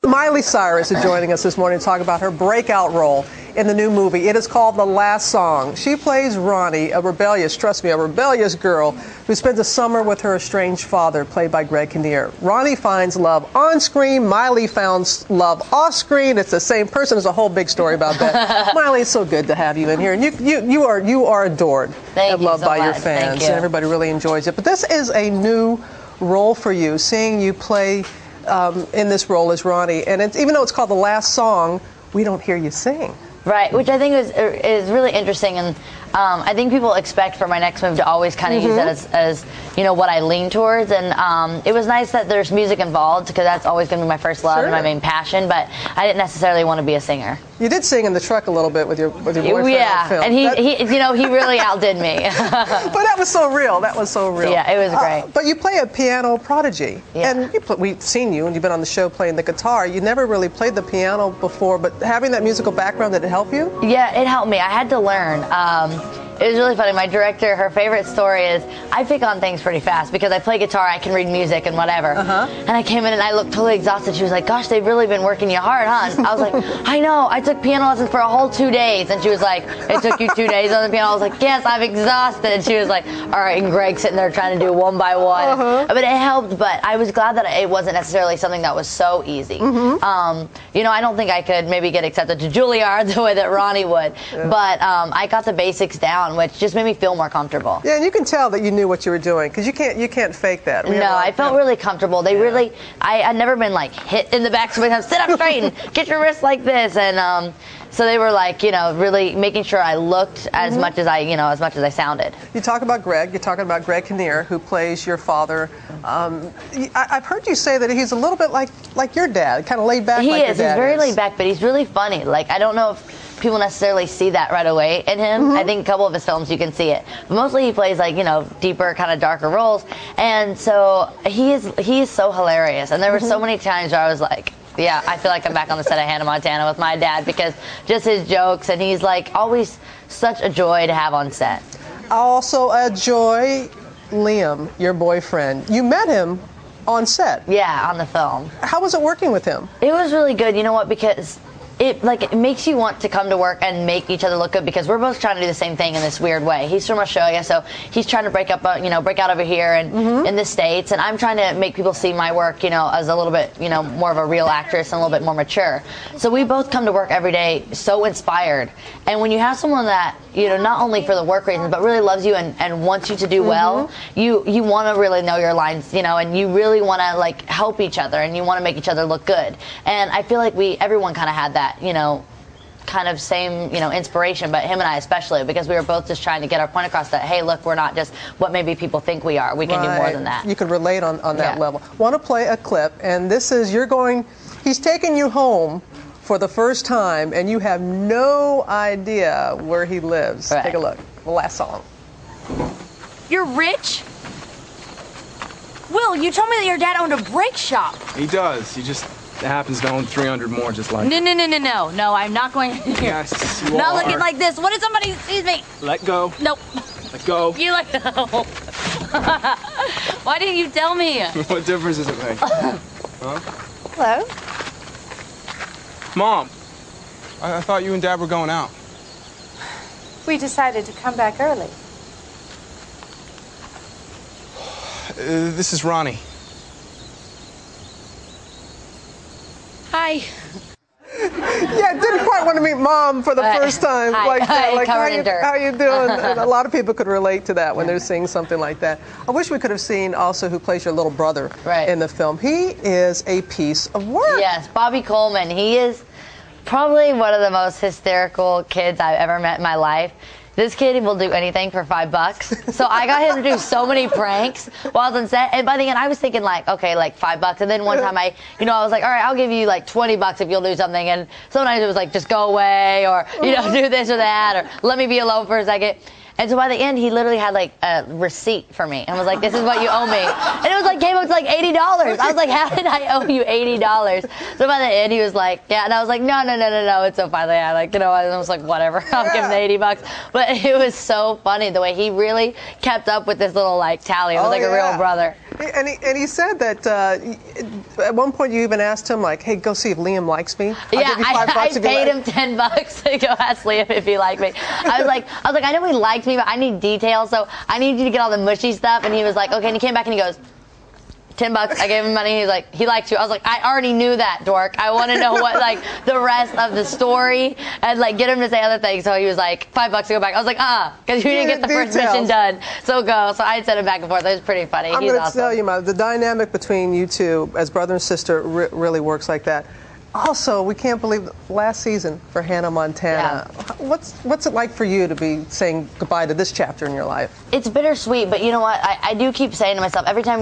Miley Cyrus is joining us this morning to talk about her breakout role in the new movie. It is called The Last Song. She plays Ronnie, a rebellious girl who spends a summer with her estranged father, played by Greg Kinnear. Ronnie finds love on screen. Miley found love off screen. It's the same person. There's a whole big story about that. Miley, it's so good to have you in here. And you are adored and loved by your fans. And everybody really enjoys it. But this is a new role for you, seeing you play in this role as Ronnie, and even though it's called The Last Song, we don't hear you sing. Right, which I think is really interesting, and I think people expect for my next move to always kind of use that as you know, what I lean towards, and it was nice that there's music involved, because that's always going to be my first love and my main passion, but I didn't necessarily want to be a singer. You did sing in the truck a little bit with your boyfriend on film. And he really outdid me. But that was so real. That was so real. Yeah, it was great. But you play a piano prodigy, and we've seen you, and you've been on the show playing the guitar. You never really played the piano before, but having that musical background, did it help you? Yeah, it helped me. I had to learn. It was really funny. My director, her favorite story is, I pick on things pretty fast because I play guitar, I can read music and whatever. And I came in and I looked totally exhausted. She was like, gosh, they've really been working you hard, huh? And I was like, I know, I took piano lessons for a whole 2 days. And she was like, it took you 2 days on the piano? I was like, yes, I'm exhausted. And she was like, all right, and Greg's sitting there trying to do one by one. But it helped, but I was glad that it wasn't necessarily something that was so easy. You know, I don't think I could maybe get accepted to Juilliard the way that Ronnie would, but I got the basics down, which just made me feel more comfortable. Yeah, and you can tell that you knew what you were doing, because you can't fake that. No, I felt really comfortable. They really, I'd never been like hit in the back so many times, sit up straight and get your wrist like this, and so they were like, you know, really making sure I looked as much as as much as I sounded. You talk about Greg. You're talking about Greg Kinnear, who plays your father. I've heard you say that he's a little bit like your dad, kind of laid back. He is. He's very laid back, but he's really funny. Like, I don't know if people necessarily see that right away in him. I think a couple of his films you can see it, but mostly he plays like, you know, deeper, kind of darker roles, and so he is so hilarious. And there were so many times where I was like, yeah, I feel like I'm back on the set of Hannah Montana with my dad, because just his jokes, and he's like always such a joy to have on set. Also a joy, Liam, your boyfriend. You met him on set. Yeah, on the film. How was it working with him? It was really good. You know what? Because it makes you want to come to work and make each other look good, because we're both trying to do the same thing in this weird way. He's from Australia, so he's trying to break out over here and in the States, and I'm trying to make people see my work, you know, as a little bit, you know, more of a real actress and a little bit more mature. So we both come to work every day so inspired, and when you have someone that, you know, not only for the work reasons, but really loves you and wants you to do well, you want to really know your lines, you know, and you really want to like help each other, and you want to make each other look good. And I feel like everyone kind of had that, you know, kind of same, you know, inspiration, but him and I especially, because we were both just trying to get our point across that, hey, look, we're not just what maybe people think we are. We can do more than that. You can relate on that level. Want to play a clip, and this is, he's taking you home for the first time, and you have no idea where he lives. Take a look. The Last Song. You're rich? Will, you told me that your dad owned a brake shop. He does. He just happens to own 300 more, just like. No, I'm not going. Yes, you not are. Looking like this. What if somebody sees me? Let go. Nope. Let go. You let go. Why didn't you tell me? What difference does it make? Huh? Hello? Mom, I thought you and Dad were going out. We decided to come back early. This is Ronnie. Hi. Yeah, didn't quite want to meet Mom for the first time. Hi. Like How you doing? And a lot of people could relate to that when they're seeing something like that. I wish we could have seen also who plays your little brother in the film. He is a piece of work. Yes, Bobby Coleman. He is probably one of the most hysterical kids I've ever met in my life. This kid will do anything for $5. So I got him to do so many pranks while I was on set. And by the end, I was thinking like, okay, like $5. And then one time I was like, all right, I'll give you like $20 if you'll do something. And sometimes it was like, just go away, or, you know, do this or that, or let me be alone for a second. And so by the end, he literally had like a receipt for me and was like, this is what you owe me. And it was like, came up to like $80. I was like, how did I owe you $80? So by the end, he was like, yeah. And I was like, no. And so finally, I was like, whatever, I'll give him the $80. But it was so funny the way he really kept up with this little like tally. It was like a real brother. And he said that at one point you even asked him, like, hey, go see if Liam likes me. Yeah, I paid him $10 to go ask Liam if he liked me. I was like, I know he liked me, but I need details, so I need you to get all the mushy stuff. And he was like, okay. And he came back and he goes, $10. I gave him money. He's like, he liked you. I was like, I already knew that, dork. I want to know what, like, the rest of the story and, like, get him to say other things. So he was like, $5 to go back. I was like, because you didn't get the first mission done. So go. So I sent him back and forth. It was pretty funny. I'm going to tell you, the dynamic between you two as brother and sister really works like that. Also, we can't believe last season for Hannah Montana. Yeah. What's it like for you to be saying goodbye to this chapter in your life? It's bittersweet, but you know what? I do keep saying to myself every time,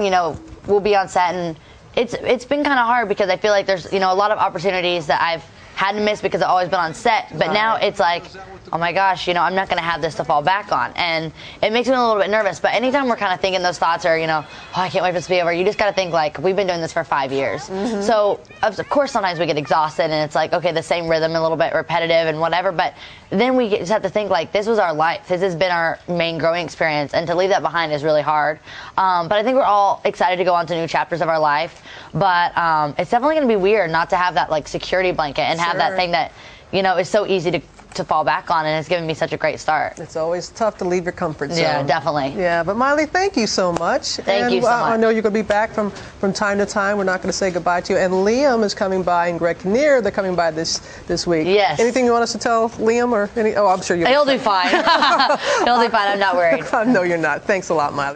we'll be on set, and it's been kind of hard because I feel like there's a lot of opportunities that I've had to miss because I've always been on set, but now it's like, oh my gosh, I'm not going to have this to fall back on, and it makes me a little bit nervous. But anytime we're kind of thinking those thoughts are, oh, I can't wait for this to be over, you just got to think, like, we've been doing this for 5 years. So of course sometimes we get exhausted and it's like, okay, the same rhythm, a little bit repetitive and whatever, but then we just have to think, like, this was our life, this has been our main growing experience, and to leave that behind is really hard. But I think we're all excited to go on to new chapters of our life, but it's definitely going to be weird not to have that, like, security blanket and have that thing that is so easy to fall back on, and it's given me such a great start. It's always tough to leave your comfort zone. Yeah, definitely. Yeah, but Miley, thank you so much. Thank you so much. I know you're going to be back from time to time. We're not going to say goodbye to you. And Liam is coming by, and Greg Kinnear, they're coming by this week. Yes. Anything you want us to tell Liam or any? Oh, I'm sure you'll. He'll do fine. He'll do fine. I'm not worried. No, you're not. Thanks a lot, Miley.